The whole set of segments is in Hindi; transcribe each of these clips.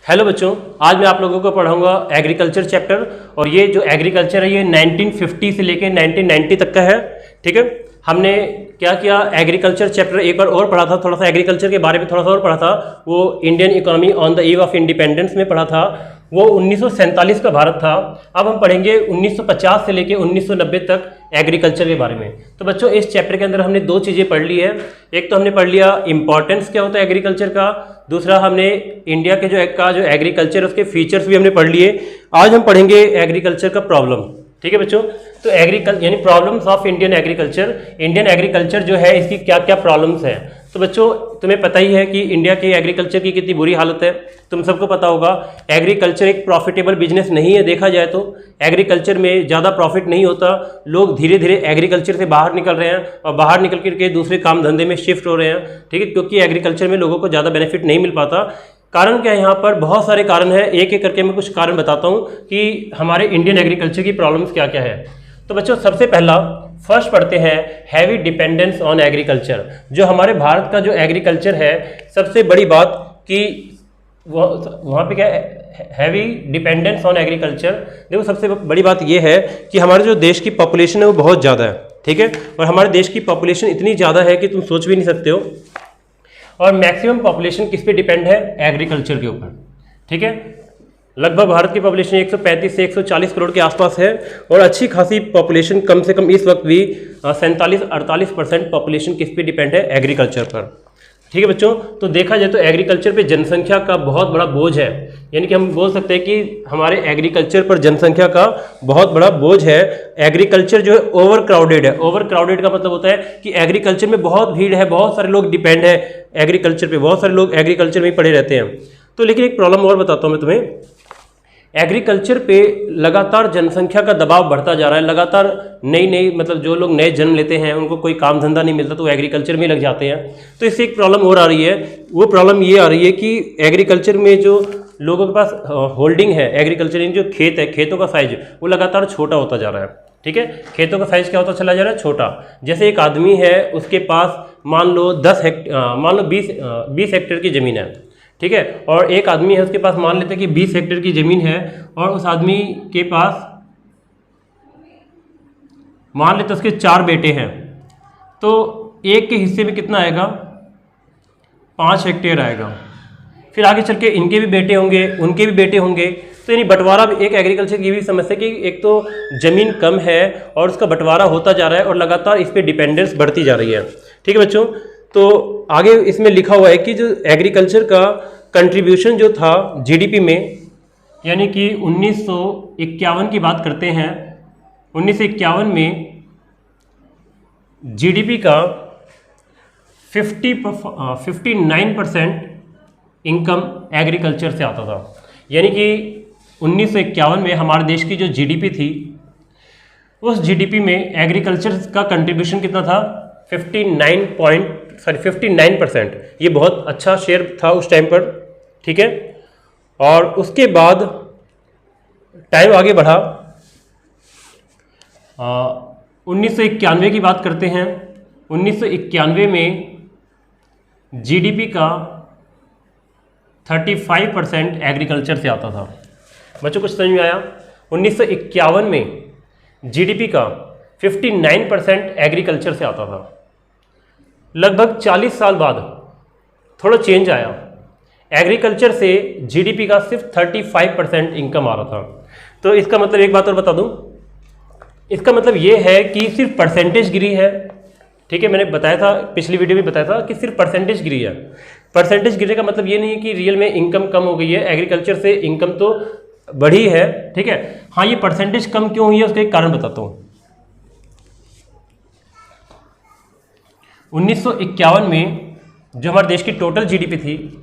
हेलो बच्चों, आज मैं आप लोगों को पढ़ाऊंगा एग्रीकल्चर चैप्टर। और ये जो एग्रीकल्चर है ये 1950 से लेके 1990 तक का है। ठीक है, हमने क्या किया, एग्रीकल्चर चैप्टर एक बार और पढ़ा था, थोड़ा सा एग्रीकल्चर के बारे में थोड़ा सा और पढ़ा था। वो Indian economy on the eve of independence में पढ़ा था, वो 1947 का भारत था। अब हम पढ़ेंगे 1950 से लेके 1990 तक एग्रीकल्चर के बारे में। तो बच्चों, इस चैप्टर के अंदर हमने दो चीज़ें पढ़ ली है। एक तो हमने पढ़ लिया इंपॉर्टेंस क्या होता है एग्रीकल्चर का, दूसरा हमने इंडिया के जो एग्रीकल्चर उसके फीचर्स भी हमने पढ़ लिए। आज हम पढ़ेंगे एग्रीकल्चर का प्रॉब्लम। ठीक है बच्चों, तो एग्रीकल्चर यानी problems of Indian agriculture. Indian agriculture जो है इसकी क्या क्या प्रॉब्लम्स हैं। तो बच्चों, तुम्हें पता ही है कि इंडिया के एग्रीकल्चर की कितनी बुरी हालत है, तुम सबको पता होगा। एग्रीकल्चर एक प्रॉफिटेबल बिजनेस नहीं है, देखा जाए तो एग्रीकल्चर में ज़्यादा प्रॉफिट नहीं होता। लोग धीरे धीरे एग्रीकल्चर से बाहर निकल रहे हैं और बाहर निकल करके दूसरे काम धंधे में शिफ्ट हो रहे हैं। ठीक है, क्योंकि एग्रीकल्चर में लोगों को ज़्यादा बेनिफिट नहीं मिल पाता। कारण क्या है, यहाँ पर बहुत सारे कारण हैं। एक एक करके मैं कुछ कारण बताता हूँ कि हमारे इंडियन एग्रीकल्चर की प्रॉब्लम्स क्या क्या है। तो बच्चों, सबसे पहला फर्स्ट पढ़ते हैं हैवी डिपेंडेंस ऑन एग्रीकल्चर। जो हमारे भारत का जो एग्रीकल्चर है, सबसे बड़ी बात कि वहाँ पे क्या है, हैवी डिपेंडेंस ऑन एग्रीकल्चर। देखो, सबसे बड़ी बात ये है कि हमारे जो देश की पॉपुलेशन है वो बहुत ज़्यादा है। ठीक है, और हमारे देश की पॉपुलेशन इतनी ज़्यादा है कि तुम सोच भी नहीं सकते हो। और मैक्सिमम पॉपुलेशन किस पे डिपेंड है, एग्रीकल्चर के ऊपर। ठीक है, लगभग भारत की पॉपुलेशन 135 से 140 करोड़ के आसपास है। और अच्छी खासी पॉपुलेशन, कम से कम इस वक्त भी 47-48% पॉपुलेशन किस पे डिपेंड है, एग्रीकल्चर पर। ठीक है बच्चों, तो देखा जाए तो एग्रीकल्चर पे जनसंख्या का बहुत बड़ा बोझ है। यानी कि हम बोल सकते हैं कि हमारे एग्रीकल्चर पर जनसंख्या का बहुत बड़ा बोझ है। एग्रीकल्चर जो है ओवर क्राउडेड है। ओवर क्राउडेड का मतलब होता है कि एग्रीकल्चर में बहुत भीड़ है, बहुत सारे लोग डिपेंड है एग्रीकल्चर पे, बहुत सारे लोग एग्रीकल्चर में ही पड़े रहते हैं। तो लेकिन एक प्रॉब्लम और बताता हूँ मैं तुम्हें। एग्रीकल्चर पे लगातार जनसंख्या का दबाव बढ़ता जा रहा है। लगातार नई मतलब जो लोग नए जन्म लेते हैं उनको कोई काम धंधा नहीं मिलता तो वो एग्रीकल्चर में लग जाते हैं। तो इससे एक प्रॉब्लम और आ रही है। वो प्रॉब्लम ये आ रही है कि एग्रीकल्चर में जो लोगों के पास होल्डिंग है, एग्रीकल्चर जो खेत है, खेतों का साइज वो लगातार छोटा होता जा रहा है। ठीक है, खेतों का साइज क्या होता चला जा रहा है, छोटा। जैसे एक आदमी है, उसके पास मान लो 20 हेक्टेयर की ज़मीन है। ठीक है, और एक आदमी है, उसके पास मान लेते हैं कि 20 हेक्टेयर की ज़मीन है, और उस आदमी के पास मान लेते उसके 4 बेटे हैं। तो एक के हिस्से में कितना आएगा, 5 हेक्टेयर आएगा। फिर आगे चल के इनके भी बेटे होंगे, उनके भी बेटे होंगे। तो यानी बंटवारा भी एक एग्रीकल्चर की भी समस्या कि एक तो ज़मीन कम है और उसका बंटवारा होता जा रहा है और लगातार इस पर डिपेंडेंस बढ़ती जा रही है। ठीक है बच्चों, तो आगे इसमें लिखा हुआ है कि जो एग्रीकल्चर का कंट्रीब्यूशन जो था जीडीपी में, यानी कि 1951 की बात करते हैं, 1951 में जीडीपी का 59% इनकम एग्रीकल्चर से आता था। यानी कि 1951 में हमारे देश की जो जीडीपी थी, उस जीडीपी में एग्रीकल्चर का कंट्रीब्यूशन कितना था, 59%। ये बहुत अच्छा शेयर था उस टाइम पर। ठीक है, और उसके बाद टाइम आगे बढ़ा, 1991 की बात करते हैं। 1991 में जीडीपी का 35% एग्रीकल्चर से आता था। बच्चों कुछ समझ में आया? 1951 में जीडीपी का 59% एग्रीकल्चर से आता था। लगभग 40 साल बाद थोड़ा चेंज आया, एग्रीकल्चर से जीडीपी का सिर्फ 35% इनकम आ रहा था। तो इसका मतलब एक बात और बता दूं, इसका मतलब ये है कि सिर्फ परसेंटेज गिरी है। ठीक है, मैंने बताया था, पिछली वीडियो में बताया था कि सिर्फ परसेंटेज गिरी है। परसेंटेज गिरने का मतलब ये नहीं है कि रियल में इनकम कम हो गई है। एग्रीकल्चर से इनकम तो बढ़ी है। ठीक है, हाँ, ये परसेंटेज कम क्यों हुई है उसका एक कारण बताता हूँ। 1951 में जो हमारे देश की टोटल जीडीपी थी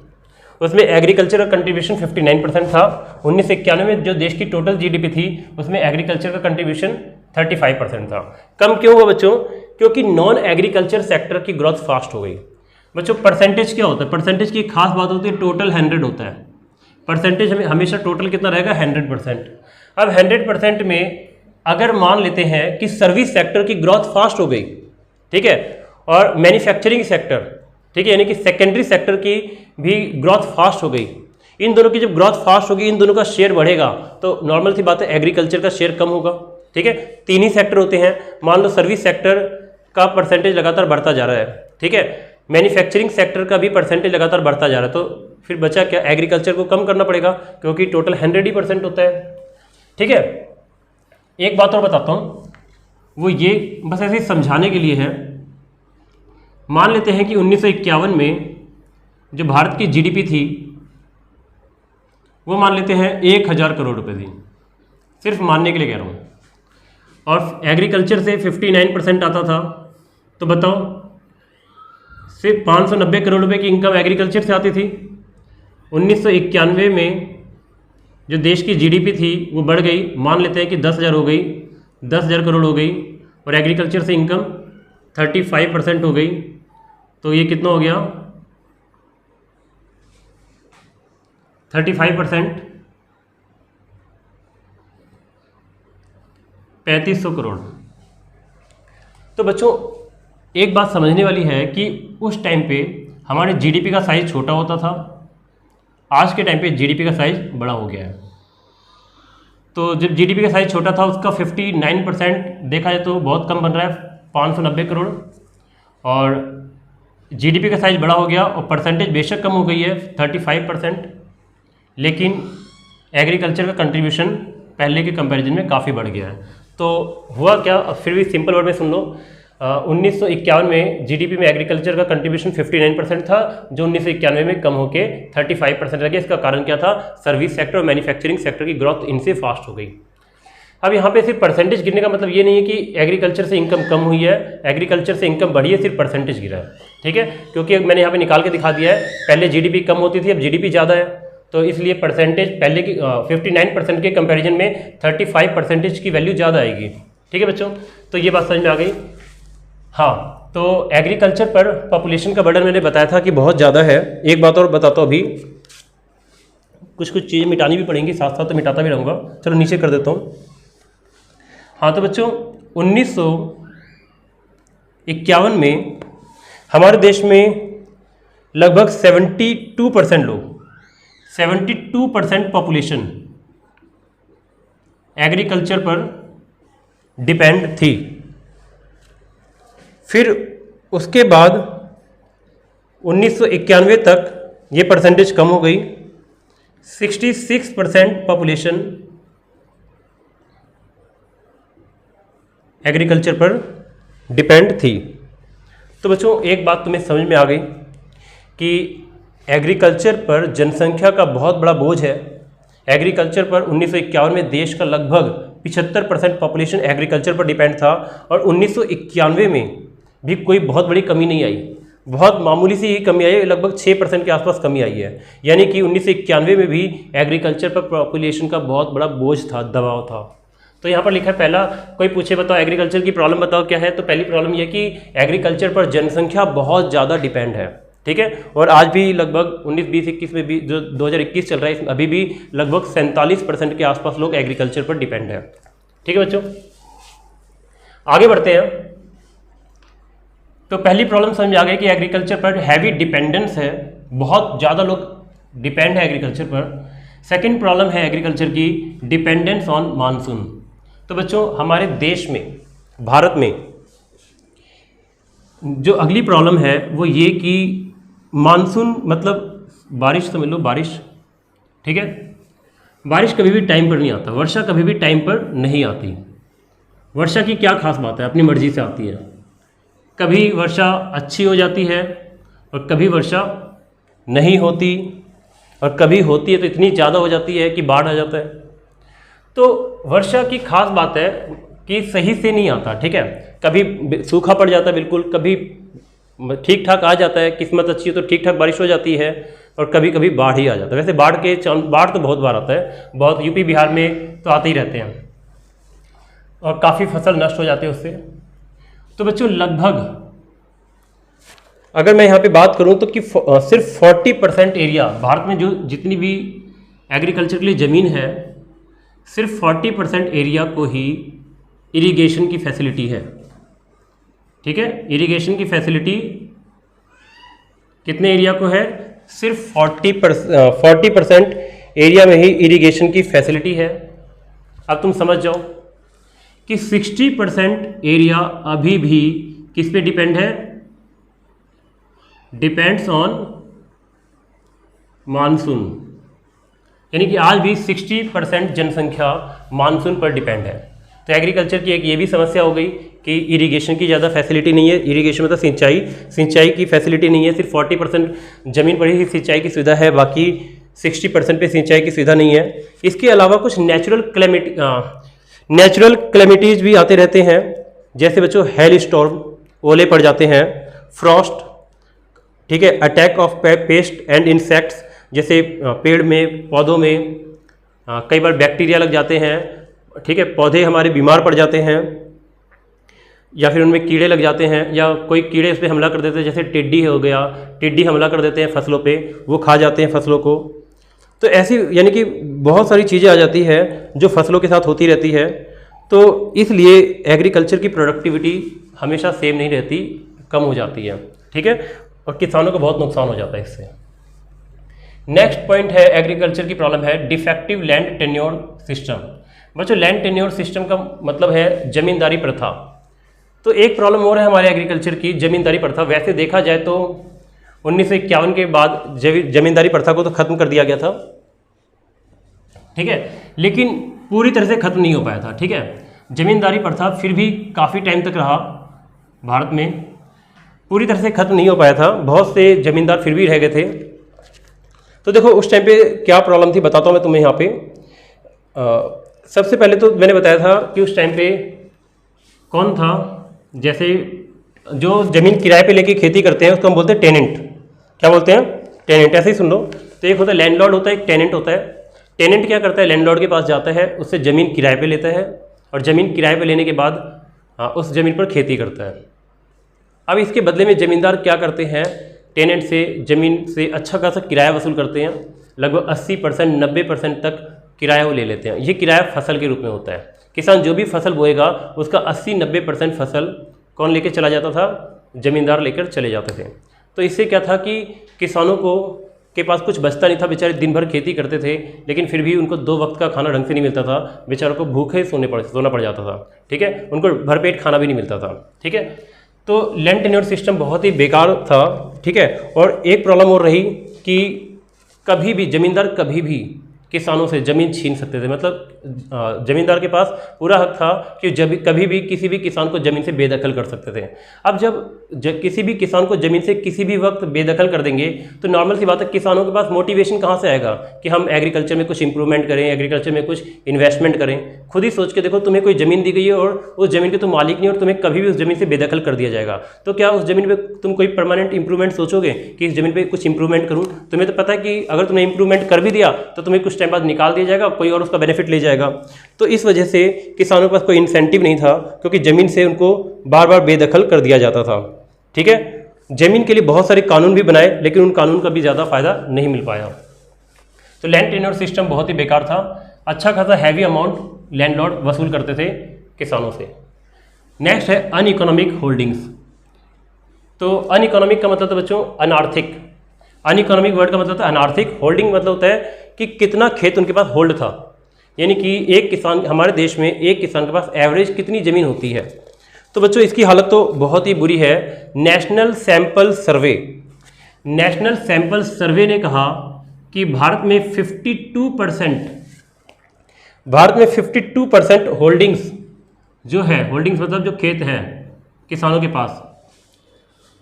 उसमें एग्रीकल्चर का कंट्रीब्यूशन 59% था। 1991 में जो देश की टोटल जीडीपी थी उसमें एग्रीकल्चर का कंट्रीब्यूशन 35% था। कम क्यों हुआ बच्चों? क्योंकि नॉन एग्रीकल्चर सेक्टर की ग्रोथ फास्ट हो गई। बच्चों, परसेंटेज क्या होता है? परसेंटेज की खास बात होती है, टोटल 100 होता है। परसेंटेज हमें हमेशा टोटल कितना रहेगा, 100%। अब 100% में अगर मान लेते हैं कि सर्विस सेक्टर की ग्रोथ फास्ट हो गई, ठीक है, और मैन्युफैक्चरिंग सेक्टर, ठीक है, यानी कि सेकेंडरी सेक्टर की भी ग्रोथ फास्ट हो गई, इन दोनों की जब ग्रोथ फास्ट होगी, इन दोनों का शेयर बढ़ेगा, तो नॉर्मल सी बात है एग्रीकल्चर का शेयर कम होगा। ठीक है, तीन ही सेक्टर होते हैं। मान लो सर्विस सेक्टर का परसेंटेज लगातार बढ़ता जा रहा है, ठीक है, मैन्युफैक्चरिंग सेक्टर का भी परसेंटेज लगातार बढ़ता जा रहा है, तो फिर बचा क्या, एग्रीकल्चर को कम करना पड़ेगा, क्योंकि टोटल 100% होता है। ठीक है, एक बात और बताता हूँ, वो ये बस ऐसे ही समझाने के लिए है। मान लेते हैं कि 1951 में जो भारत की जीडीपी थी वो मान लेते हैं 1000 करोड़ रुपए थी, सिर्फ मानने के लिए कह रहा हूँ, और एग्रीकल्चर से 59% आता था, तो बताओ सिर्फ 590 करोड़ रुपए की इनकम एग्रीकल्चर से आती थी। 1991 में जो देश की जीडीपी थी वो बढ़ गई, मान लेते हैं कि 10,000 हो गई, 10,000 करोड़ हो गई, और एग्रीकल्चर से इनकम 35% हो गई, तो ये कितना हो गया, 35%, 3500 करोड़। तो बच्चों एक बात समझने वाली है कि उस टाइम पे हमारे जीडीपी का साइज छोटा होता था, आज के टाइम पे जीडीपी का साइज बड़ा हो गया है। तो जब जीडीपी का साइज छोटा था उसका 59% देखा जाए तो बहुत कम बन रहा है, 590 करोड़, और जीडीपी का साइज बड़ा हो गया और परसेंटेज बेशक कम हो गई है 35%, लेकिन एग्रीकल्चर का कंट्रीब्यूशन पहले के कंपैरिजन में काफ़ी बढ़ गया है। तो हुआ क्या, फिर भी सिंपल वर्ड में सुन लो, 1951 में जीडीपी में एग्रीकल्चर का कंट्रीब्यूशन 59% था, जो 1991 में कम होकर 35% रह गया। इसका कारण क्या था, सर्विस सेक्टर और मैन्युफैक्चरिंग सेक्टर की ग्रोथ इनसे फास्ट हो गई। अब यहाँ पे सिर्फ परसेंटेज गिरने का मतलब ये नहीं है कि एग्रीकल्चर से इनकम कम हुई है, एग्रीकल्चर से इनकम बढ़ी है, सिर्फ परसेंटेज गिरा है। ठीक है, क्योंकि मैंने यहाँ पे निकाल के दिखा दिया है, पहले जीडीपी कम होती थी, अब जीडीपी ज़्यादा है, तो इसलिए परसेंटेज पहले की 59% के कंपैरिजन में 35% की वैल्यू ज़्यादा आएगी। ठीक है बच्चों, तो ये बात समझ में आ गई। हाँ, तो एग्रीकल्चर पर पॉपुलेशन का बर्डन मैंने बताया था कि बहुत ज़्यादा है। एक बात और बताता हूँ, अभी कुछ चीज़ें मिटानी भी पड़ेंगी, साथ साथ तो मिटाता भी रहूँगा। चलो नीचे कर देता हूँ। हाँ तो बच्चों 1951 में हमारे देश में लगभग 72% लोग, 72% पॉपुलेशन एग्रीकल्चर पर डिपेंड थी। फिर उसके बाद 1991 तक ये परसेंटेज कम हो गई, 66% पॉपुलेशन एग्रीकल्चर पर डिपेंड थी। तो बच्चों एक बात तुम्हें समझ में आ गई कि एग्रीकल्चर पर जनसंख्या का बहुत बड़ा बोझ है। एग्रीकल्चर पर 1951 में देश का लगभग 75% पॉपुलेशन एग्रीकल्चर पर डिपेंड था, और 1991 में भी कोई बहुत बड़ी कमी नहीं आई, बहुत मामूली सी ही कमी आई, लगभग 6% के आसपास कमी आई है। यानी कि 1991 में भी एग्रीकल्चर पर पॉपुलेशन का बहुत बड़ा बोझ था, दबाव था। तो यहाँ पर लिखा है, पहला कोई पूछे बताओ एग्रीकल्चर की प्रॉब्लम बताओ क्या है, तो पहली प्रॉब्लम यह कि एग्रीकल्चर पर जनसंख्या बहुत ज़्यादा डिपेंड है। ठीक है, और आज भी लगभग 19-20-21 में भी, जो 2021 चल रहा है, अभी भी लगभग 47% के आसपास लोग एग्रीकल्चर पर डिपेंड है। ठीक है बच्चों, आगे बढ़ते हैं। तो पहली प्रॉब्लम समझ आ गई कि एग्रीकल्चर पर हैवी डिपेंडेंस है, बहुत ज़्यादा लोग डिपेंड है एग्रीकल्चर पर। सेकंड प्रॉब्लम है एग्रीकल्चर की, डिपेंडेंस ऑन मानसून। तो बच्चों हमारे देश में, भारत में जो अगली प्रॉब्लम है वो ये कि मानसून मतलब बारिश, समझ लो बारिश। ठीक है, बारिश कभी भी टाइम पर नहीं आता, वर्षा कभी भी टाइम पर नहीं आती। वर्षा की क्या खास बात है, अपनी मर्जी से आती है। कभी वर्षा अच्छी हो जाती है और कभी वर्षा नहीं होती, और कभी होती है तो इतनी ज़्यादा हो जाती है कि बाढ़ आ जाता है। तो वर्षा की खास बात है कि सही से नहीं आता। ठीक है, कभी सूखा पड़ जाता है बिल्कुल, कभी ठीक ठाक आ जाता है, किस्मत अच्छी है तो ठीक ठाक बारिश हो जाती है, और कभी कभी बाढ़ ही आ जाता है। वैसे बाढ़ तो बहुत बार आता है, बहुत यूपी बिहार में तो आते ही रहते हैं, और काफ़ी फसल नष्ट हो जाती है उससे। तो बच्चों लगभग अगर मैं यहाँ पे बात करूँ तो कि सिर्फ 40% एरिया भारत में जो जितनी भी एग्रीकल्चर के लिए ज़मीन है, सिर्फ 40% एरिया को ही इरिगेशन की फैसिलिटी है। ठीक है, इरिगेशन की फैसिलिटी कितने एरिया को है, सिर्फ 40% एरिया में ही इरिगेशन की फैसिलिटी है। अब तुम समझ जाओ कि 60% एरिया अभी भी किस पे डिपेंड है, डिपेंड्स ऑन मानसून, यानी कि आज भी 60% जनसंख्या मानसून पर डिपेंड है। तो एग्रीकल्चर की एक ये भी समस्या हो गई कि इरिगेशन की ज़्यादा फैसिलिटी नहीं है। इरिगेशन मतलब सिंचाई की फैसिलिटी नहीं है। सिर्फ 40% ज़मीन पर ही सिंचाई की सुविधा है, बाकी 60% पे सिंचाई की सुविधा नहीं है। इसके अलावा कुछ नेचुरल क्लेमिटीज भी आते रहते हैं, जैसे बच्चों हेल स्टॉर्म, ओले पड़ जाते हैं, फ्रॉस्ट, ठीक है, attack of paste and insects, जैसे पेड़ में पौधों में कई बार बैक्टीरिया लग जाते हैं, ठीक है, पौधे हमारे बीमार पड़ जाते हैं या फिर उनमें कीड़े लग जाते हैं, या कोई कीड़े उस पर हमला कर देते हैं, जैसे टिड्डी हो गया, टिड्डी हमला कर देते हैं फसलों पे, वो खा जाते हैं फसलों को। तो ऐसी यानी कि बहुत सारी चीज़ें आ जाती है जो फसलों के साथ होती रहती है। तो इसलिए एग्रीकल्चर की प्रोडक्टिविटी हमेशा सेम नहीं रहती, कम हो जाती है, ठीक है, और किसानों को बहुत नुकसान हो जाता है इससे। नेक्स्ट पॉइंट है एग्रीकल्चर की प्रॉब्लम है डिफेक्टिव लैंड टेन्योर सिस्टम। बच्चों लैंड टेन्योर सिस्टम का मतलब है जमींदारी प्रथा। तो एक प्रॉब्लम और है हमारे एग्रीकल्चर की, जमींदारी प्रथा। वैसे देखा जाए तो 1951 के बाद जमींदारी प्रथा को तो खत्म कर दिया गया था, ठीक है, लेकिन पूरी तरह से खत्म नहीं हो पाया था, ठीक है। जमींदारी प्रथा फिर भी काफ़ी टाइम तक रहा भारत में, पूरी तरह से खत्म नहीं हो पाया था, बहुत से जमींदार फिर भी रह गए थे। तो देखो उस टाइम पे क्या प्रॉब्लम थी बताता हूँ मैं तुम्हें यहाँ पे। सबसे पहले तो मैंने बताया था कि उस टाइम पे कौन था, जैसे जो ज़मीन किराए पे लेके खेती करते हैं उसको हम बोलते हैं टेनेंट। क्या बोलते हैं? टेनेंट। ऐसे ही सुन लो। तो एक होता है लैंडलॉर्ड, होता है एक टेनेंट होता है। टेनेंट क्या करता है, लैंडलॉर्ड के पास जाता है, उससे ज़मीन किराए पे लेता है और ज़मीन किराए पे लेने के बाद उस ज़मीन पर खेती करता है। अब इसके बदले में ज़मींदार क्या करते हैं, टेनेंट से ज़मीन से अच्छा खासा किराया वसूल करते हैं, लगभग 80% 90% तक किराया वो ले लेते हैं। ये किराया फसल के रूप में होता है। किसान जो भी फसल बोएगा उसका 80-90% फसल कौन लेकर चला जाता था, ज़मींदार लेकर चले जाते थे। तो इससे क्या था कि किसानों को के पास कुछ बचता नहीं था, बेचारे दिन भर खेती करते थे लेकिन फिर भी उनको 2 वक्त का खाना ढंग से नहीं मिलता था, बेचारों को भूखे सोना पड़ जाता था, ठीक है, उनको भरपेट खाना भी नहीं मिलता था, ठीक है। तो लैंड टेन्योर सिस्टम बहुत ही बेकार था, ठीक है। और एक प्रॉब्लम और रही कि कभी भी ज़मींदार कभी भी किसानों से ज़मीन छीन सकते थे, मतलब ज़मींदार के पास पूरा हक था कि जब कभी भी किसी भी किसान को ज़मीन से बेदखल कर सकते थे। अब जब किसी भी किसान को ज़मीन से किसी भी वक्त बेदखल कर देंगे तो नॉर्मल सी बात है, किसानों के पास मोटिवेशन कहाँ से आएगा कि हम एग्रीकल्चर में कुछ इंप्रूवमेंट करें, एग्रीकल्चर में कुछ इन्वेस्टमेंट करें। खुद ही सोच के देखो, तुम्हें कोई ज़मीन दी गई है और उस ज़मीन के तुम मालिक नहीं और तुम्हें कभी भी उस ज़मीन से बेदखल कर दिया जाएगा, तो क्या उस ज़मीन पर तुम कोई परमानेंट इंप्रूवमेंट सोचोगे कि इस ज़मीन पर कुछ इंप्रूवमेंट करूँ? तुम्हें तो पता है कि अगर तुमने इंप्रूवमेंट कर भी दिया तो तुम्हें कुछ टाइम बाद निकाल दिया जाएगा, कोई और उसका बेनिफिट ले जाएगा। तो इस वजह से किसानों के पास कोई इंसेंटिव नहीं था, क्योंकि ज़मीन से उनको बार बार बेदखल कर दिया जाता था, ठीक है। ज़मीन के लिए बहुत सारे कानून भी बनाए लेकिन उन कानून का भी ज़्यादा फायदा नहीं मिल पाया। तो लैंड टेन्योर सिस्टम बहुत ही बेकार था। अच्छा खासा हैवी अमाउंट लैंडलॉर्ड वसूल करते थे किसानों से। नेक्स्ट है अनइकोनॉमिक होल्डिंग्स। तो अनइकोनॉमिक का मतलब था बच्चों अनार्थिक। अनइकोनॉमिक वर्ड का मतलब था अनार्थिक, होल्डिंग मतलब होता है कि कितना खेत उनके पास होल्ड था, यानी कि एक किसान, हमारे देश में एक किसान के पास एवरेज कितनी ज़मीन होती है। तो बच्चों इसकी हालत तो बहुत ही बुरी है। नेशनल सैंपल सर्वे ने कहा कि भारत में 52% होल्डिंग्स जो है, होल्डिंग्स मतलब जो खेत है किसानों के पास,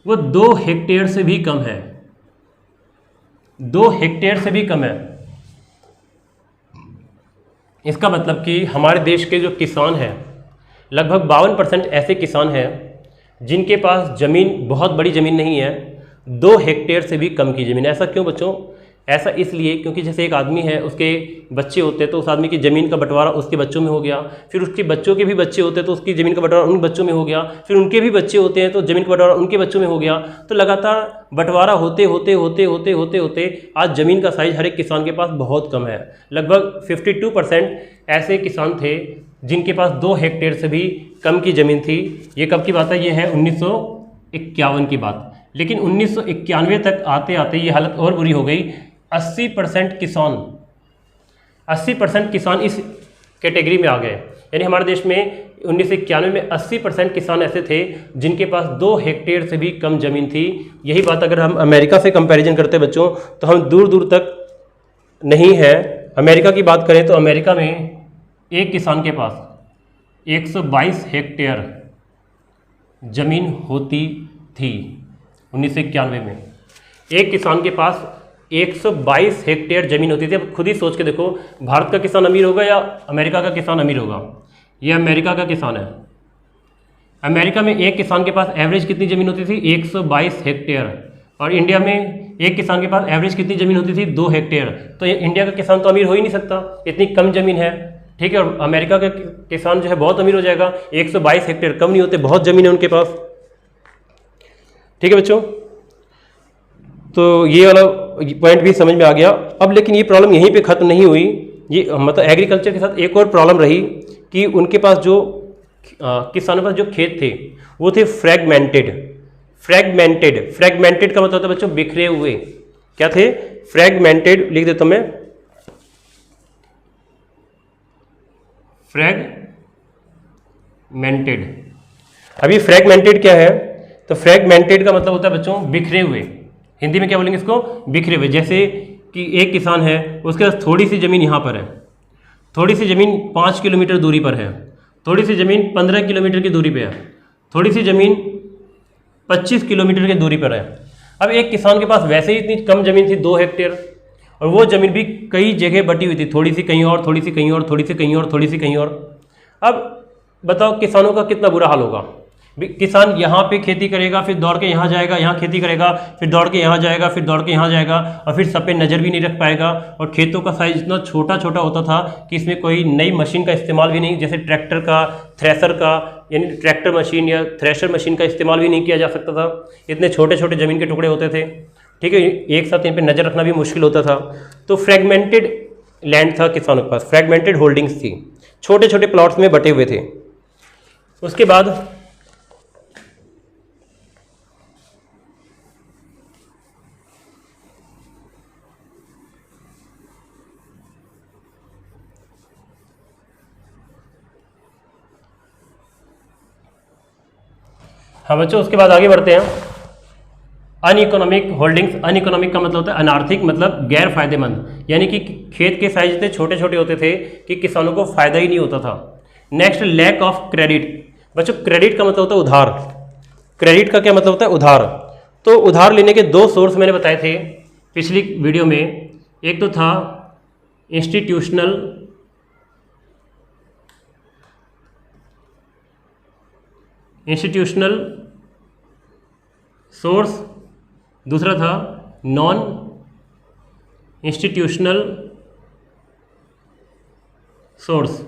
वो 2 हेक्टेयर से भी कम है। 2 हेक्टेयर से भी कम है। इसका मतलब कि हमारे देश के जो किसान हैं, लगभग 52% ऐसे किसान हैं जिनके पास ज़मीन, बहुत बड़ी ज़मीन नहीं है, 2 हेक्टेयर से भी कम की ज़मीन। ऐसा क्यों बच्चों? ऐसा इसलिए क्योंकि जैसे एक आदमी है, उसके बच्चे होते हैं तो उस आदमी की ज़मीन का बंटवारा उसके बच्चों में हो गया, फिर उसके बच्चों के भी बच्चे होते हैं तो उसकी ज़मीन का बंटवारा उन बच्चों में हो गया, फिर उनके भी बच्चे होते हैं तो ज़मीन का बंटवारा उनके बच्चों में हो गया। तो लगातार बंटवारा होते होते आज ज़मीन का साइज़ हर एक किसान के पास बहुत कम है। लगभग 52% ऐसे किसान थे जिनके पास 2 हेक्टेयर से भी कम की ज़मीन थी। ये कब की बात है? ये है 1951 की बात। लेकिन 1991 तक आते आते ये हालत और बुरी हो गई। 80% किसान इस कैटेगरी में आ गए। यानी हमारे देश में 1991 में 80% किसान ऐसे थे जिनके पास 2 हेक्टेयर से भी कम ज़मीन थी। यही बात अगर हम अमेरिका से कंपैरिजन करते हैं बच्चों, तो हम दूर दूर तक नहीं है। अमेरिका की बात करें तो अमेरिका में एक किसान के पास 122 हेक्टेयर ज़मीन होती थी 1991 में। एक किसान के पास 122 हेक्टेयर ज़मीन होती थी। अब खुद ही सोच के देखो, भारत का किसान अमीर होगा या अमेरिका का किसान अमीर होगा? ये अमेरिका का किसान है। अमेरिका में एक किसान के पास एवरेज कितनी ज़मीन होती थी? 122 हेक्टेयर। और इंडिया में एक किसान के पास एवरेज कितनी ज़मीन होती थी? 2 हेक्टेयर। तो इंडिया का किसान तो अमीर हो ही नहीं सकता, इतनी कम ज़मीन है, ठीक है। और अमेरिका का किसान जो है बहुत अमीर हो जाएगा। 122 हेक्टेयर कम नहीं होते, बहुत ज़मीन है उनके पास, ठीक है बच्चों। तो ये वाला पॉइंट भी समझ में आ गया। अब लेकिन ये प्रॉब्लम यहीं पे ख़त्म नहीं हुई। ये मतलब एग्रीकल्चर के साथ एक और प्रॉब्लम रही कि उनके पास जो किसानों के पास जो खेत थे वो थे फ्रैगमेंटेड का मतलब होता है बच्चों बिखरे हुए। क्या थे? फ्रैगमेंटेड। लिख देता हूं मैं, फ्रैगमेंटेड। अभी फ्रैगमेंटेड क्या है? तो फ्रैगमेंटेड का मतलब होता है बच्चों बिखरे हुए। हिंदी में क्या बोलेंगे इसको? बिखरे हुए। जैसे कि एक किसान है, उसके पास थोड़ी सी ज़मीन यहाँ पर है, थोड़ी सी ज़मीन 5 किलोमीटर दूरी पर है, थोड़ी सी ज़मीन 15 किलोमीटर की दूरी पे है, थोड़ी सी ज़मीन 25 किलोमीटर की दूरी पर है। अब एक किसान के पास वैसे ही इतनी कम ज़मीन थी 2 हेक्टेयर, और वो ज़मीन भी कई जगह बटी हुई थी, थोड़ी सी कहीं और, थोड़ी सी कहीं और, थोड़ी सी कहीं और, थोड़ी सी कहीं और। अब बताओ किसानों का कितना बुरा हाल होगा। किसान यहाँ पे खेती करेगा, फिर दौड़ के यहाँ जाएगा, यहाँ खेती करेगा, फिर दौड़ के यहाँ जाएगा, फिर दौड़ के यहाँ जाएगा, और फिर सब पे नज़र भी नहीं रख पाएगा। और खेतों का साइज इतना छोटा छोटा होता था कि इसमें कोई नई मशीन का इस्तेमाल भी नहीं, जैसे ट्रैक्टर का, थ्रेसर का, यानी ट्रैक्टर मशीन या थ्रेशर मशीन का इस्तेमाल भी नहीं किया जा सकता था। इतने छोटे छोटे ज़मीन के टुकड़े होते थे, ठीक है। एक साथ इन पर नज़र रखना भी मुश्किल होता था। तो फ्रैगमेंटेड लैंड था किसानों के पास, फ्रैगमेंटेड होल्डिंग्स थी, छोटे छोटे प्लॉट्स में बटे हुए थे। उसके बाद हाँ बच्चों, उसके बाद आगे बढ़ते हैं। अनइकोनॉमिक होल्डिंग्स। अनइकोनॉमिक का मतलब होता है अनार्थिक, मतलब गैर फायदेमंद, यानी कि खेत के साइज इतने छोटे छोटे होते थे कि किसानों को फायदा ही नहीं होता था। Next, lack of credit. बच्चों क्रेडिट का मतलब होता है उधार। क्रेडिट का क्या मतलब होता है? उधार। तो उधार लेने के 2 सोर्स मैंने बताए थे पिछली वीडियो में। एक तो था इंस्टीट्यूशनल सोर्स, दूसरा था नॉन इंस्टीट्यूशनल सोर्स।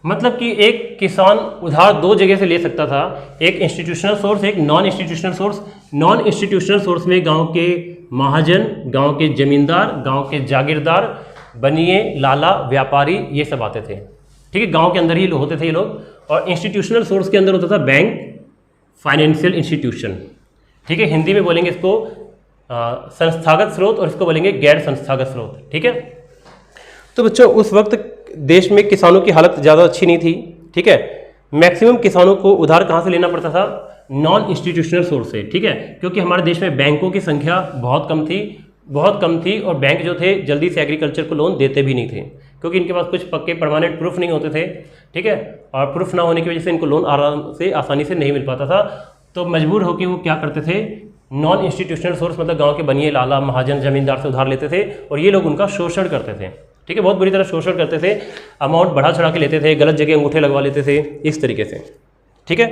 मतलब कि एक किसान उधार 2 जगह से ले सकता था, एक इंस्टीट्यूशनल सोर्स, एक non institutional source. Non institutional source में गांव के महाजन, गांव के जमींदार, गांव के जागीरदार, बनिए, लाला, व्यापारी, ये सब आते थे, ठीक है। गांव के अंदर ही होते थे ये लोग। और इंस्टीट्यूशनल सोर्स के अंदर होता था बैंक, फाइनेंशियल इंस्टीट्यूशन, ठीक है। हिंदी में बोलेंगे इसको संस्थागत स्रोत, और इसको बोलेंगे गैर संस्थागत स्रोत, ठीक है। तो बच्चों उस वक्त देश में किसानों की हालत ज़्यादा अच्छी नहीं थी, ठीक है। मैक्सिमम किसानों को उधार कहाँ से लेना पड़ता था? नॉन इंस्टीट्यूशनल सोर्स से, ठीक है। क्योंकि हमारे देश में बैंकों की संख्या बहुत कम थी, और बैंक जो थे जल्दी से एग्रीकल्चर को लोन देते भी नहीं थे, क्योंकि इनके पास कुछ पक्के परमानेंट प्रूफ नहीं होते थे, ठीक है। और प्रूफ ना होने की वजह से इनको लोन आसानी से नहीं मिल पाता था। तो मजबूर होकर वो क्या करते थे? नॉन इंस्टीट्यूशनल सोर्स, मतलब गांव के बनिए, लाला, महाजन, जमींदार से उधार लेते थे, और ये लोग उनका शोषण करते थे, ठीक है। बहुत बुरी तरह शोषण करते थे, अमाउंट बढ़ा चढ़ा के लेते थे, गलत जगह अंगूठे लगवा लेते थे, इस तरीके से, ठीक है।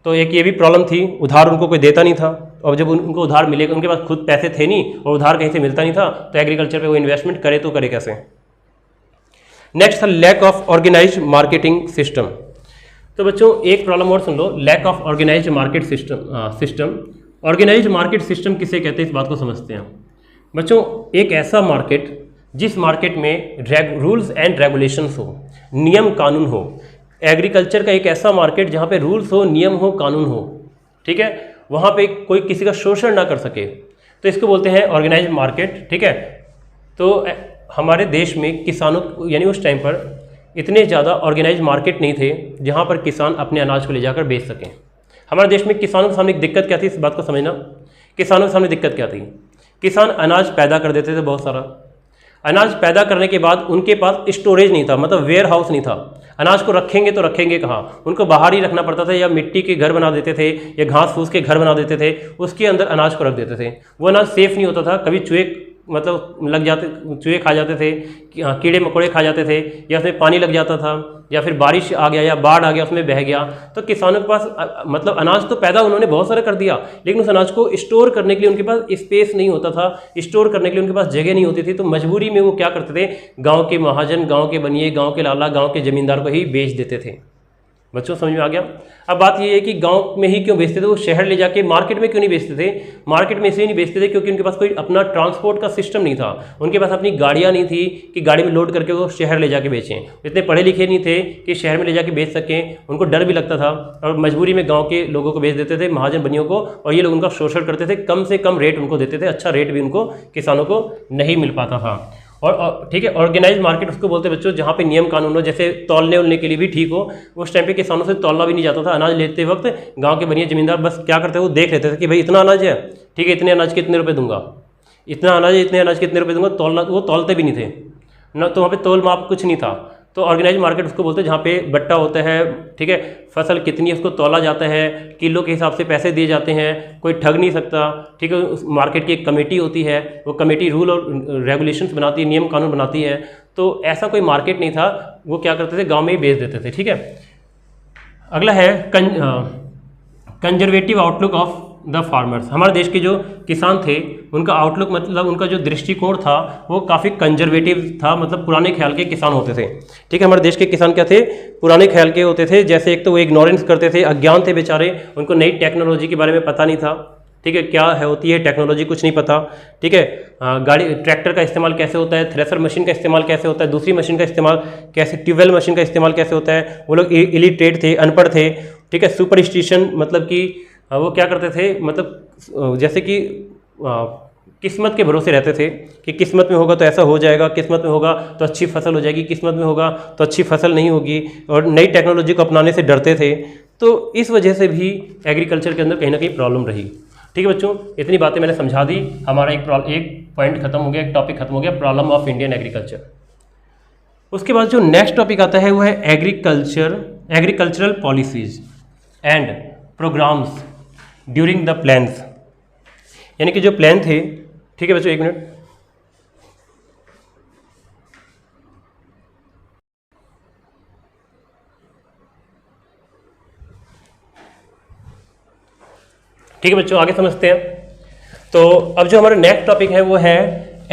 तो एक ये भी प्रॉब्लम थी, उधार उनको कोई देता नहीं था। और जब उनको उधार मिलेगा, उनके पास खुद पैसे थे नहीं और उधार कहीं से मिलता नहीं था, तो एग्रीकल्चर पे वो इन्वेस्टमेंट करे तो करे कैसे? नेक्स्ट था lack of organised marketing system. तो बच्चों एक प्रॉब्लम और सुन लो, lack of organised market system. Organised market system किसे कहते हैं, इस बात को समझते हैं बच्चों। एक ऐसा मार्केट जिस मार्केट में रूल्स एंड रेगुलेशंस हो, नियम कानून हो। एग्रीकल्चर का एक ऐसा मार्केट जहाँ पे रूल्स हो, नियम हो, कानून हो, ठीक है, वहाँ पे कोई किसी का शोषण ना कर सके, तो इसको बोलते हैं ऑर्गेनाइज्ड मार्केट। ठीक है, तो हमारे देश में किसानों यानी उस टाइम पर इतने ज़्यादा ऑर्गेनाइज्ड मार्केट नहीं थे जहाँ पर किसान अपने अनाज को ले जाकर बेच सकें। हमारे देश में किसानों के सामने एक दिक्कत क्या थी, इस बात को समझना। किसानों के सामने दिक्कत क्या थी, किसान अनाज पैदा कर देते थे, बहुत सारा अनाज पैदा करने के बाद उनके पास स्टोरेज नहीं था, मतलब वेयर हाउस नहीं था। अनाज को रखेंगे तो रखेंगे कहाँ, उनको बाहर ही रखना पड़ता था, या मिट्टी के घर बना देते थे या घास फूस के घर बना देते थे, उसके अंदर अनाज को रख देते थे। वो अनाज सेफ नहीं होता था, कभी चूहे मतलब लग जाते, चूहे खा जाते थे, कीड़े मकोड़े खा जाते थे, या उसमें पानी लग जाता था, या फिर बारिश आ गया या बाढ़ आ गया उसमें बह गया। तो किसानों के पास मतलब अनाज तो पैदा उन्होंने बहुत सारा कर दिया, लेकिन उस अनाज को स्टोर करने के लिए उनके पास स्पेस नहीं होता था, स्टोर करने के लिए उनके पास जगह नहीं होती थी। तो मजबूरी में वो क्या करते थे, गाँव के महाजन, गाँव के बनिए, गाँव के लाला, गाँव के जमींदार को ही बेच देते थे। बच्चों समझ में आ गया। अब बात ये है कि गांव में ही क्यों बेचते थे, वो शहर ले जाके मार्केट में क्यों नहीं बेचते थे। मार्केट में इसलिए नहीं बेचते थे क्योंकि उनके पास कोई अपना ट्रांसपोर्ट का सिस्टम नहीं था, उनके पास अपनी गाड़ियां नहीं थी कि गाड़ी में लोड करके वो शहर ले जाके बेचें। इतने पढ़े लिखे नहीं थे कि शहर में ले जाके बेच सकें, उनको डर भी लगता था, और मजबूरी में गाँव के लोगों को बेच देते थे, महाजन बनियों को, और ये लोग उनका शोषण करते थे, कम से कम रेट उनको देते थे, अच्छा रेट भी उनको किसानों को नहीं मिल पाता था। और ठीक है, ऑर्गेनाइज्ड मार्केट उसको बोलते हैं बच्चों जहाँ पे नियम कानून हो, जैसे तौलने उलने के लिए भी ठीक हो। उस टाइम पे किसानों से तौलना भी नहीं जाता था, अनाज लेते वक्त गांव के बनिए जमींदार बस क्या करते थे, वो देख लेते थे कि भाई इतना अनाज है, ठीक है, इतने अनाज के इतने रुपये दूंगा, इतना अनाज है, इतने अनाज के इतने रुपये दूंगा। तौलना वो तौलते भी नहीं थे ना, तो वहाँ पे तोल माप कुछ नहीं था। तो ऑर्गेनाइज्ड मार्केट उसको बोलते हैं जहाँ पे बट्टा होता है, ठीक है, फसल कितनी है उसको तौला जाता है, किलो के हिसाब से पैसे दिए जाते हैं, कोई ठग नहीं सकता, ठीक है। उस मार्केट की एक कमेटी होती है, वो कमेटी रूल और रेगुलेशंस बनाती है, नियम कानून बनाती है। तो ऐसा कोई मार्केट नहीं था, वो क्या करते थे, गाँव में ही बेच देते थे, ठीक है। अगला है conservative outlook of the farmers. हमारे देश के जो किसान थे उनका आउटलुक मतलब उनका जो दृष्टिकोण था वो काफ़ी कंजर्वेटिव था, मतलब पुराने ख्याल के किसान होते थे, ठीक है। हमारे देश के किसान क्या थे, पुराने ख्याल के होते थे। जैसे एक तो वो इग्नोरेंस करते थे, अज्ञान थे बेचारे, उनको नई टेक्नोलॉजी के बारे में पता नहीं था, ठीक है, क्या है होती है टेक्नोलॉजी कुछ नहीं पता, ठीक है। गाड़ी ट्रैक्टर का इस्तेमाल कैसे होता है, थ्रेसर मशीन का इस्तेमाल कैसे होता है, दूसरी मशीन का इस्तेमाल कैसे, ट्यूबवेल मशीन का इस्तेमाल कैसे होता है, वो लोग इलिटरेट थे, अनपढ़ थे, ठीक है। सुपरस्टिशन मतलब कि वो क्या करते थे, मतलब जैसे कि किस्मत के भरोसे रहते थे कि किस्मत में होगा तो ऐसा हो जाएगा, किस्मत में होगा तो अच्छी फसल हो जाएगी, किस्मत में होगा तो अच्छी फसल नहीं होगी, और नई टेक्नोलॉजी को अपनाने से डरते थे। तो इस वजह से भी एग्रीकल्चर के अंदर कहीं ना कहीं प्रॉब्लम रही, ठीक है बच्चों। इतनी बातें मैंने समझा दी, हमारा एक पॉइंट खत्म हो गया, एक टॉपिक खत्म हो गया, प्रॉब्लम ऑफ इंडियन एग्रीकल्चर। उसके बाद जो नेक्स्ट टॉपिक आता है वो है agricultural policies and programmes during the plans, यानी कि जो प्लान थे, ठीक है बच्चों, एक मिनट। ठीक है बच्चों, आगे समझते हैं। तो अब जो हमारा नेक्स्ट टॉपिक है वो है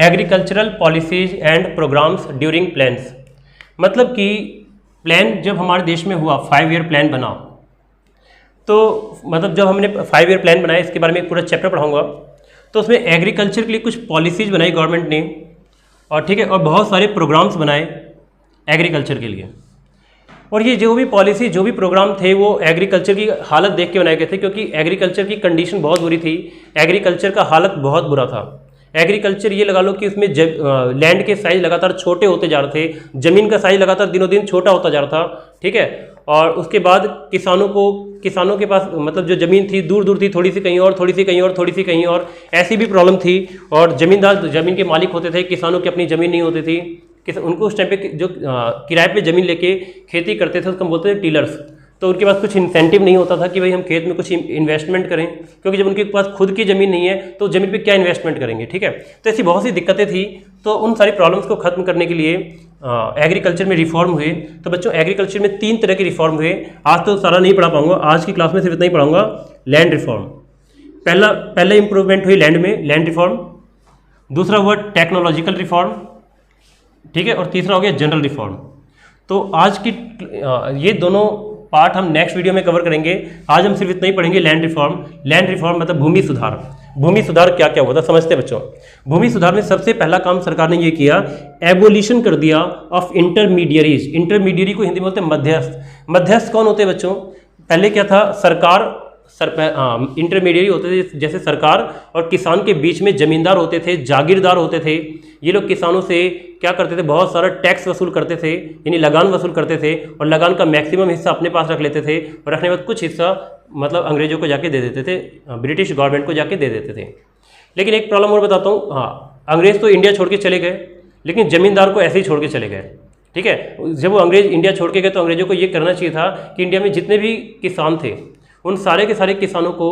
agricultural policies and programmes during plans. मतलब कि प्लान जब हमारे देश में हुआ, 5 ईयर प्लान बना, तो मतलब जब हमने 5 ईयर प्लान बनाया, इसके बारे में एक पूरा चैप्टर पढ़ाऊंगा। तो उसमें एग्रीकल्चर के लिए कुछ पॉलिसीज़ बनाई गवर्नमेंट ने, और ठीक है, और बहुत सारे प्रोग्राम्स बनाए एग्रीकल्चर के लिए। और ये जो भी पॉलिसी, जो भी प्रोग्राम थे, वो एग्रीकल्चर की हालत देख के बनाए गए थे, क्योंकि एग्रीकल्चर की कंडीशन बहुत बुरी थी, एग्रीकल्चर का हालत बहुत बुरा था। एग्रीकल्चर ये लगा लो कि उसमें लैंड के साइज लगातार छोटे होते जा रहे थे, ज़मीन का साइज लगातार दिनों दिन छोटा होता जा रहा था, ठीक है। और उसके बाद किसानों के पास मतलब जो ज़मीन थी दूर दूर थी, थोड़ी सी कहीं और, थोड़ी सी कहीं और, थोड़ी सी कहीं और, ऐसी भी प्रॉब्लम थी। और ज़मींदार ज़मीन के मालिक होते थे, किसानों की अपनी ज़मीन नहीं होती थी, उनको उस टाइम पे जो किराए पे ज़मीन लेके खेती करते थे उसको हम बोलते थे टीलर्स। तो उनके पास कुछ इंसेंटिव नहीं होता था कि भाई हम खेत में कुछ इन्वेस्टमेंट करें, क्योंकि जब उनके पास खुद की ज़मीन नहीं है तो ज़मीन पे क्या इन्वेस्टमेंट करेंगे, ठीक है। तो ऐसी बहुत सी दिक्कतें थी। तो उन सारी प्रॉब्लम्स को ख़त्म करने के लिए एग्रीकल्चर में रिफॉर्म हुए। तो बच्चों एग्रीकल्चर में 3 तरह के रिफॉर्म हुए। आज तो सारा नहीं पढ़ा पाऊंगा, आज की क्लास में सिर्फ इतना ही पढ़ाऊंगा। लैंड रिफॉर्म, पहला इंप्रूवमेंट हुई लैंड में, लैंड रिफॉर्म। दूसरा हुआ टेक्नोलॉजिकल रिफॉर्म, ठीक है, और तीसरा हो गया जनरल रिफॉर्म। तो आज की ये दोनों पार्ट हम नेक्स्ट वीडियो में कवर करेंगे। आज हम सिर्फ इतना ही पढ़ेंगे लैंड रिफॉर्म। लैंड रिफॉर्म मतलब भूमि सुधार। भूमि सुधार क्या क्या होता है समझते हैं बच्चों। भूमि सुधार में सबसे पहला काम सरकार ने ये किया, एबोलिशन कर दिया ऑफ इंटरमीडियरीज। इंटरमीडियरी को हिंदी में बोलते हैं मध्यस्थ। मध्यस्थ कौन होते हैं बच्चों? पहले क्या था, सरकार इंटरमीडिएट होते थे, जैसे सरकार और किसान के बीच में जमींदार होते थे, जागीरदार होते थे। ये लोग किसानों से क्या करते थे, बहुत सारा टैक्स वसूल करते थे, यानी लगान वसूल करते थे, और लगान का मैक्सिमम हिस्सा अपने पास रख लेते थे, और रखने के बाद कुछ हिस्सा मतलब अंग्रेजों को जाके दे देते थे, ब्रिटिश गवर्नमेंट को जाके दे देते थे। लेकिन एक प्रॉब्लम और बताता हूँ, हाँ, अंग्रेज तो इंडिया छोड़ के चले गए, लेकिन जमींदार को ऐसे ही छोड़ के चले गए। ठीक है, जब वो अंग्रेज इंडिया छोड़ के गए तो अंग्रेजों को ये करना चाहिए था कि इंडिया में जितने भी किसान थे उन सारे के सारे किसानों को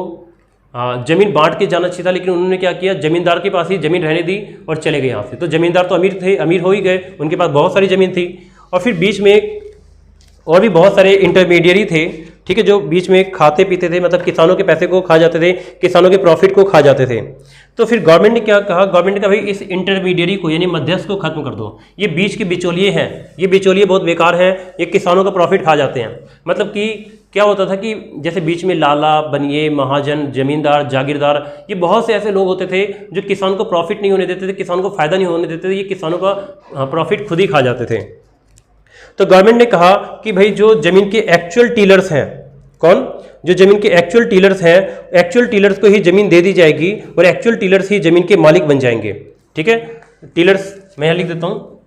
जमीन बांट के जाना चाहिए था, लेकिन उन्होंने क्या किया, जमींदार के पास ही जमीन रहने दी और चले गए यहाँ से। तो जमींदार तो अमीर थे, अमीर हो ही गए, उनके पास बहुत सारी ज़मीन थी, और फिर बीच में और भी बहुत सारे इंटरमीडिएरी थे, ठीक है, जो बीच में खाते पीते थे, मतलब किसानों के पैसे को खा जाते थे, किसानों के प्रॉफिट को खा जाते थे। तो फिर गवर्नमेंट ने क्या कहा, गवर्नमेंट ने कहा भाई इस इंटरमीडिएरी को यानी मध्यस्थ को खत्म कर दो, ये बीच के बिचौलिए हैं, ये बिचौलिए बहुत बेकार हैं, ये किसानों का प्रॉफिट खा जाते हैं। मतलब कि क्या होता था कि जैसे बीच में लाला, बनिए, महाजन, जमींदार, जागीरदार, ये बहुत से ऐसे लोग होते थे जो किसान को प्रॉफिट नहीं होने देते थे, किसान को फायदा नहीं होने देते थे, ये किसानों का प्रॉफिट खुद ही खा जाते थे। तो गवर्नमेंट ने कहा कि भाई जो जमीन के एक्चुअल टीलर्स हैं, कौन, जो जमीन के एक्चुअल टीलर्स हैं, एक्चुअल टीलर्स को ही जमीन दे दी जाएगी और एक्चुअल टीलर्स ही जमीन के मालिक बन जाएंगे। ठीक है, टीलर्स मैं यहाँ लिख देता हूँ।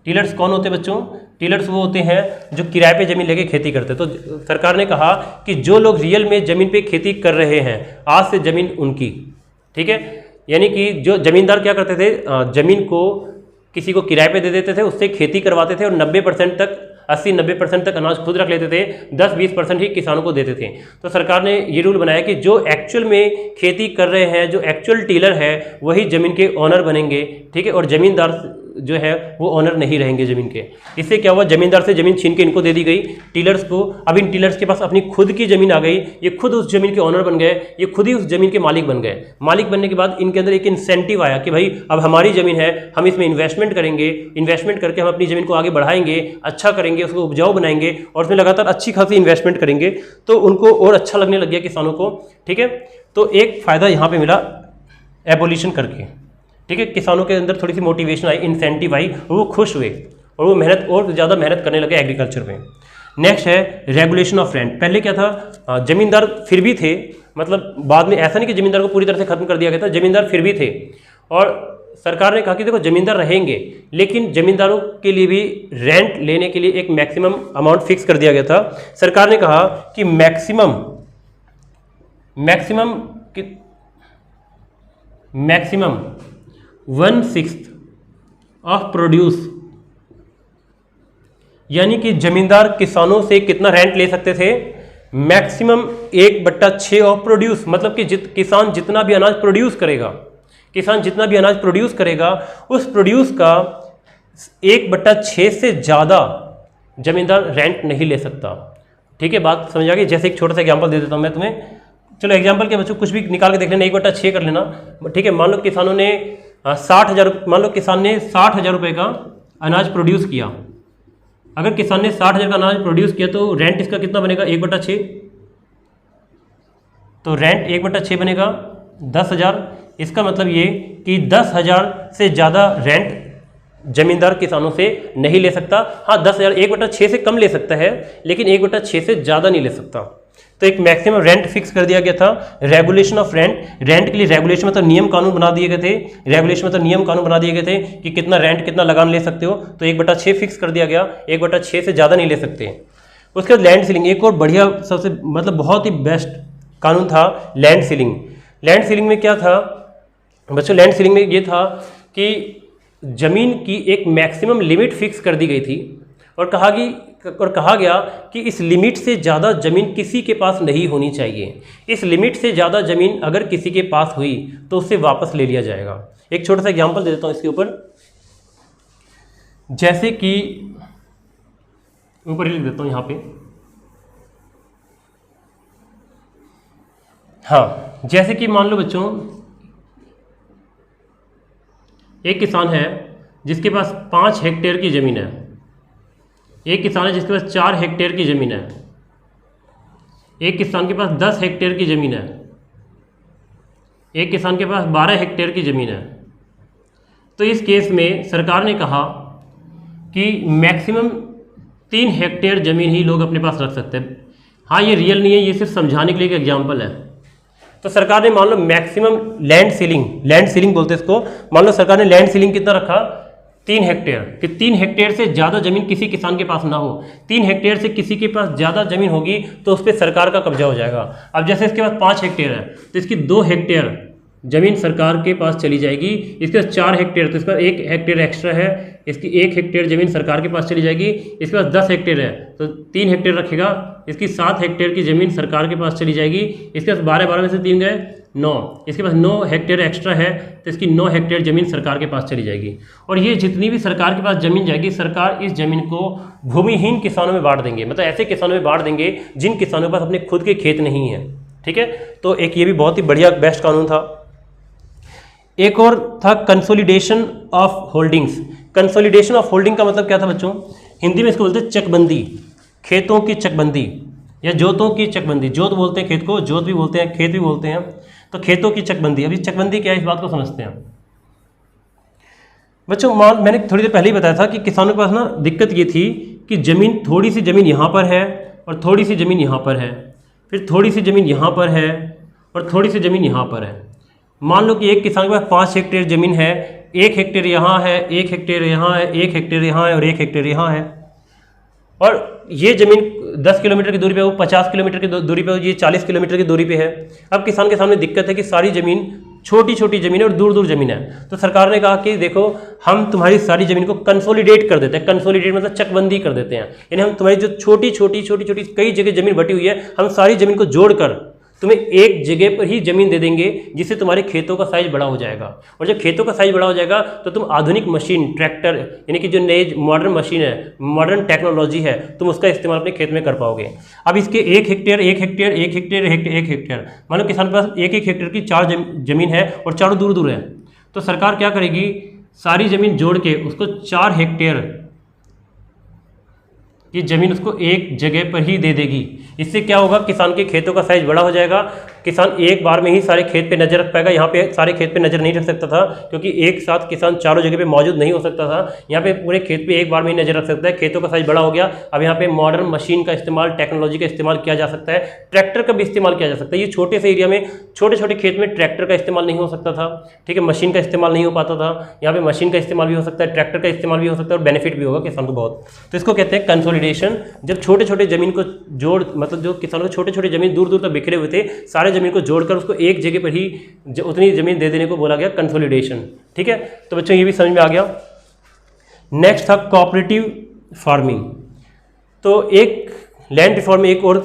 टीलर्स कौन होते हैं बच्चों, टीलर्स वो होते हैं जो किराए पे जमीन लेके खेती करते हैं। तो सरकार ने कहा कि जो लोग रियल में जमीन पे खेती कर रहे हैं, आज से जमीन उनकी। ठीक है, यानी कि जो जमींदार क्या करते थे, जमीन को किसी को किराए पे दे देते थे, उससे खेती करवाते थे और 90% तक 80-90% तक अनाज खुद रख लेते थे, 10-20% ही किसानों को देते थे। तो सरकार ने ये रूल बनाया कि जो एक्चुअल में खेती कर रहे हैं, जो एक्चुअल टीलर है, वही ज़मीन के ऑनर बनेंगे। ठीक है, और ज़मींदार जो है वो ऑनर नहीं रहेंगे ज़मीन के। इससे क्या हुआ, ज़मींदार से ज़मीन छीन के इनको दे दी गई टीलर्स को। अब इन टीलर्स के पास अपनी खुद की ज़मीन आ गई, ये खुद उस ज़मीन के ऑनर बन गए, ये खुद ही उस ज़मीन के मालिक बन गए। मालिक बनने के बाद इनके अंदर एक इंसेंटिव आया कि भाई अब हमारी ज़मीन है, हम इसमें इन्वेस्टमेंट करेंगे, इन्वेस्टमेंट करके हम अपनी ज़मीन को आगे बढ़ाएंगे, अच्छा करेंगे, उसको उपजाऊ बनाएंगे और उसमें लगातार अच्छी खासी इन्वेस्टमेंट करेंगे। तो उनको और अच्छा लगने लग गया किसानों को। ठीक है, तो एक फ़ायदा यहाँ पर मिला एबोलिशन करके। ठीक है, किसानों के अंदर थोड़ी सी मोटिवेशन आई, इंसेंटिव आई, और वो खुश हुए और वो मेहनत और ज़्यादा मेहनत करने लगे एग्रीकल्चर में। नेक्स्ट है रेगुलेशन ऑफ रेंट। पहले क्या था, जमींदार फिर भी थे, मतलब बाद में ऐसा नहीं कि जमींदार को पूरी तरह से खत्म कर दिया गया था, जमींदार फिर भी थे। और सरकार ने कहा कि देखो जमींदार रहेंगे, लेकिन जमींदारों के लिए भी रेंट लेने के लिए एक मैक्सिमम अमाउंट फिक्स कर दिया गया था। सरकार ने कहा कि मैक्सिमम 1/6 ऑफ प्रोड्यूस, यानी कि जमींदार किसानों से कितना रेंट ले सकते थे, मैक्सिमम 1/6 ऑफ प्रोड्यूस। मतलब कि किसान जितना भी अनाज प्रोड्यूस करेगा, किसान जितना भी अनाज प्रोड्यूस करेगा, उस प्रोड्यूस का 1/6 से ज़्यादा जमींदार रेंट नहीं ले सकता। ठीक है, बात समझ आ गई। जैसे एक छोटा सा एग्जांपल दे देता हूं मैं तुम्हें। चलो एग्जांपल क्या बच्चों, कुछ भी निकाल के देख लेना, 1/6 कर लेना। ठीक है, मान लो किसानों ने 60,000, मान लो किसान ने 60,000 रुपये का अनाज प्रोड्यूस किया। अगर किसान ने 60,000 का अनाज प्रोड्यूस किया तो रेंट इसका कितना बनेगा, 1/6। तो रेंट 1/6 बनेगा 10,000। इसका मतलब ये कि 10,000 से ज़्यादा रेंट जमींदार किसानों से नहीं ले सकता। हाँ, 10,000 1/6 से कम ले सकता है, लेकिन 1/6 से ज़्यादा नहीं ले सकता। तो एक मैक्सिमम रेंट फिक्स कर दिया गया था। रेगुलेशन ऑफ रेंट, रेंट के लिए रेगुलेशन मतलब नियम कानून बना दिए गए थे। रेगुलेशन मतलब नियम कानून बना दिए गए थे कि कितना रेंट, कितना लगान ले सकते हो। तो 1/6 फिक्स कर दिया गया, 1/6 से ज़्यादा नहीं ले सकते। उसके बाद लैंड सीलिंग, एक और बढ़िया सबसे मतलब बहुत ही बेस्ट कानून था लैंड सीलिंग। लैंड सीलिंग में क्या था बच्चों, लैंड सीलिंग में ये था कि ज़मीन की एक मैक्सिमम लिमिट फिक्स कर दी गई थी और कहा गया कि इस लिमिट से ज़्यादा ज़मीन किसी के पास नहीं होनी चाहिए। इस लिमिट से ज़्यादा ज़मीन अगर किसी के पास हुई तो उससे वापस ले लिया जाएगा। एक छोटा सा एग्जांपल दे देता हूँ इसके ऊपर। जैसे कि ऊपर ही लिख देता हूँ यहाँ पे। हाँ, जैसे कि मान लो बच्चों, एक किसान है जिसके पास 5 हेक्टेयर की ज़मीन है, एक किसान है जिसके पास 4 हेक्टेयर की ज़मीन है, एक किसान के पास 10 हेक्टेयर की ज़मीन है, एक किसान के पास 12 हेक्टेयर की ज़मीन है। तो इस केस में सरकार ने कहा कि मैक्सिमम 3 हेक्टेयर ज़मीन ही लोग अपने पास रख सकते हैं। हाँ ये रियल नहीं है, ये सिर्फ समझाने के लिए एक एग्जाम्पल है। तो सरकार ने मान लो मैक्सिमम लैंड सीलिंग बोलते हैं इसको, मान लो सरकार ने लैंड सीलिंग कितना रखा 3 हेक्टेयर, कि 3 हेक्टेयर से ज़्यादा ज़मीन किसी किसान के पास ना हो। 3 हेक्टेयर से किसी के पास ज़्यादा ज़मीन होगी तो उस पर सरकार का कब्जा हो जाएगा। अब जैसे इसके पास 5 हेक्टेयर है तो इसकी 2 हेक्टेयर ज़मीन सरकार के पास चली जाएगी। इसके पास 4 हेक्टेयर तो इसका 1 हेक्टेयर एक्स्ट्रा है, इसकी 1 हेक्टेयर ज़मीन सरकार के पास चली जाएगी। इसके पास 10 हेक्टेयर है तो 3 हेक्टेयर रखेगा, इसकी 7 हेक्टेयर की ज़मीन सरकार के पास चली जाएगी। इसके पास 12 में से 3 गए 9, इसके पास 9 हेक्टेयर एक्स्ट्रा है तो इसकी 9 हेक्टेयर ज़मीन सरकार के पास चली जाएगी। और ये जितनी भी सरकार के पास ज़मीन जाएगी, सरकार इस ज़मीन को भूमिहीन किसानों में बांट देंगे, मतलब ऐसे किसानों में बांट देंगे जिन किसानों के पास अपने खुद के खेत नहीं है। ठीक है, तो एक ये भी बहुत ही बढ़िया बेस्ट कानून था। एक और था consolidation of holdings. Consolidation of holding का मतलब क्या था बच्चों? हिंदी में इसको बोलते हैं चकबंदी, खेतों की चकबंदी या जोतों की चकबंदी। जोत बोलते हैं खेत को, जोत भी बोलते हैं, खेत भी बोलते हैं। तो खेतों की चकबंदी, अभी चकबंदी क्या है इस बात को समझते हैं बच्चों। मैंने थोड़ी देर पहले ही बताया था कि किसानों के पास ना दिक्कत ये थी कि ज़मीन, थोड़ी सी ज़मीन यहाँ पर है और थोड़ी सी ज़मीन यहाँ पर है, फिर थोड़ी सी ज़मीन यहाँ पर है और थोड़ी सी ज़मीन यहाँ पर है। मान लो कि एक किसान के पास 5 हेक्टेयर ज़मीन है, 1 हेक्टेयर यहाँ है, 1 हेक्टेयर यहाँ है, 1 हेक्टेयर यहाँ है और 1 हेक्टेयर यहाँ है। और ये ज़मीन 10 किलोमीटर की दूरी पे, वो 50 किलोमीटर की दूरी पे, ये 40 किलोमीटर की दूरी पे है। अब किसान के सामने दिक्कत है कि सारी ज़मीन छोटी छोटी ज़मीन है और दूर दूर ज़मीन है। तो सरकार ने कहा कि देखो हम तुम्हारी सारी ज़मीन को कंसोलिडेट कर देते हैं। कंसोलिडेट मतलब चकबंदी कर देते हैं, यानी हम तुम्हारी जो छोटी छोटी कई जगह ज़मीन बटी हुई है, हम सारी ज़मीन को जोड़कर तुम्हें एक जगह पर ही ज़मीन दे देंगे, जिससे तुम्हारे खेतों का साइज बड़ा हो जाएगा। और जब खेतों का साइज बड़ा हो जाएगा तो तुम आधुनिक मशीन, ट्रैक्टर, यानी कि जो नई मॉडर्न मशीन है, मॉडर्न टेक्नोलॉजी है, तुम उसका इस्तेमाल अपने खेत में कर पाओगे। अब इसके 1 हेक्टेयर 1 हेक्टेयर 1 हेक्टेयर 1 हेक्टेयर, मान लो किसान के पास 1 हेक्टेयर की 4 ज़मीन है और चारों दूर दूर है। तो सरकार क्या करेगी, सारी ज़मीन जोड़ के उसको 4 हेक्टेयर ये ज़मीन उसको एक जगह पर ही दे देगी। इससे क्या होगा, किसान के खेतों का साइज बड़ा हो जाएगा। किसान एक बार में ही सारे खेत पे नज़र रख पाएगा। यहाँ पे सारे खेत पे नज़र नहीं रख सकता था, क्योंकि एक साथ किसान चारों जगह पे मौजूद नहीं हो सकता था। यहाँ पे पूरे खेत पे एक बार में ही नज़र रख सकता है। खेतों का साइज बड़ा हो गया। अब यहाँ पे मॉडर्न मशीन का इस्तेमाल, टेक्नोलॉजी का इस्तेमाल किया जा सकता है। ट्रैक्टर का भी इस्तेमाल किया जा सकता है। ये छोटे से एरिया में, छोटे छोटे खेत में ट्रैक्टर का इस्तेमाल नहीं हो सकता था, ठीक है, मशीन का इस्तेमाल नहीं हो पाता था। यहाँ पे मशीन का इस्तेमाल भी हो सकता है, ट्रैक्टर का इस्तेमाल भी हो सकता है और बेनिफिट भी होगा किसान को बहुत। तो इसको कहते हैं कंसोलिडेशन। जब छोटे छोटे ज़मीन को जोड़, मतलब जो किसानों को छोटे छोटे ज़मीन दूर दूर तक बिखरे हुए थे, सारे ज़मीन को जोड़कर उसको एक जगह पर ही उतनी ज़मीन दे देने को बोला गया कंसोलिडेशन। ठीक है, तो बच्चों ये भी समझ में आ गया। नेक्स्ट था कोऑपरेटिव फार्मिंग। तो एक लैंड रिफॉर्म में एक और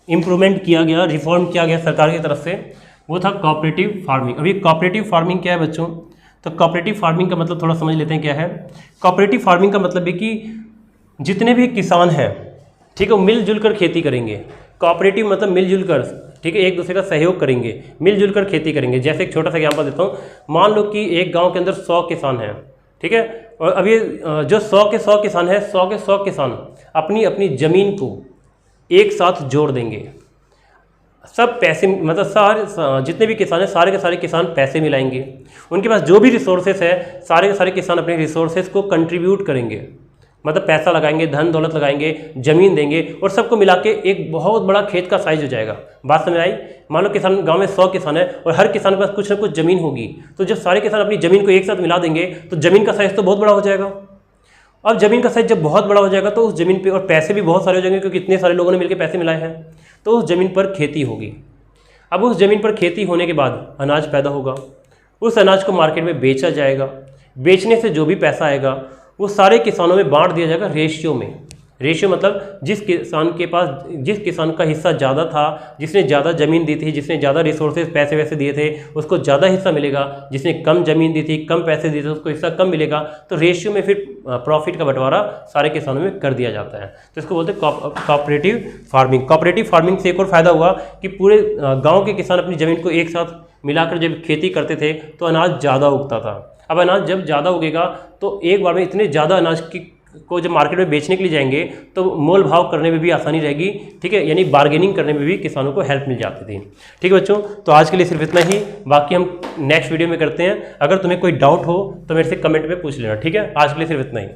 इम्प्रूवमेंट किया गया, रिफॉर्म किया गया सरकार की तरफ से, वो था कोऑपरेटिव फार्मिंग। अभी कोऑपरेटिव फार्मिंग क्या है बच्चों? तो कोऑपरेटिव फार्मिंग का मतलब थोड़ा समझ लेते हैं क्या है। कोऑपरेटिव फार्मिंग का मतलब है कि जितने भी किसान हैं, ठीक है, मिलजुल कर खेती करेंगे। कोऑपरेटिव मतलब मिलजुल कर, ठीक है, एक दूसरे का सहयोग करेंगे, मिलजुल कर खेती करेंगे। जैसे एक छोटा सा एग्जांपल देता हूँ। मान लो कि एक गांव के अंदर 100 किसान हैं, ठीक है, और अभी जो 100 के 100 किसान हैं, 100 के 100 किसान अपनी अपनी ज़मीन को एक साथ जोड़ देंगे। सब पैसे, मतलब सारे जितने भी किसान हैं, सारे के सारे किसान पैसे मिलाएंगे। उनके पास जो भी रिसोर्सेस है, सारे के सारे किसान अपने रिसोर्सेस को कंट्रीब्यूट करेंगे, मतलब पैसा लगाएंगे, धन दौलत लगाएंगे, ज़मीन देंगे और सबको मिला के एक बहुत बड़ा खेत का साइज हो जाएगा। बात समझ आई? मान लो किसान, गांव में 100 किसान है और हर किसान के पास कुछ ना कुछ ज़मीन होगी। तो जब सारे किसान अपनी ज़मीन को एक साथ मिला देंगे तो ज़मीन का साइज तो बहुत बड़ा हो जाएगा। अब ज़मीन का साइज जब बहुत बड़ा हो जाएगा तो उस ज़मीन पे, और पैसे भी बहुत सारे हो जाएंगे क्योंकि इतने सारे लोगों ने मिलकर पैसे मिलाए हैं, तो उस ज़मीन पर खेती होगी। अब उस ज़मीन पर खेती होने के बाद अनाज पैदा होगा। उस अनाज को मार्केट में बेचा जाएगा। बेचने से जो भी पैसा आएगा वो सारे किसानों में बांट दिया जाएगा रेशियो में। रेशियो मतलब जिस किसान के पास, जिस किसान का हिस्सा ज़्यादा था, जिसने ज़्यादा ज़मीन दी थी, जिसने ज़्यादा रिसोर्सेज पैसे वैसे दिए थे, उसको ज़्यादा हिस्सा मिलेगा। जिसने कम ज़मीन दी थी, कम पैसे दिए थे, उसको हिस्सा कम मिलेगा। तो रेशियो में फिर प्रॉफिट का बंटवारा सारे किसानों में कर दिया जाता है। तो इसको बोलते हैं कोऑपरेटिव फार्मिंग। कोऑपरेटिव फार्मिंग से एक और फायदा हुआ कि पूरे गाँव के किसान अपनी ज़मीन को एक साथ मिलाकर जब खेती करते थे तो अनाज ज़्यादा उगता था। अब अनाज जब ज़्यादा उगेगा तो एक बार में इतने ज़्यादा अनाज को जब मार्केट में बेचने के लिए जाएंगे तो मोल भाव करने में भी आसानी रहेगी, ठीक है, यानी बार्गेनिंग करने में भी किसानों को हेल्प मिल जाती थी। ठीक है बच्चों, तो आज के लिए सिर्फ इतना ही, बाकी हम नेक्स्ट वीडियो में करते हैं। अगर तुम्हें कोई डाउट हो तो मेरे से कमेंट में पूछ लेना, ठीक है। आज के लिए सिर्फ इतना ही।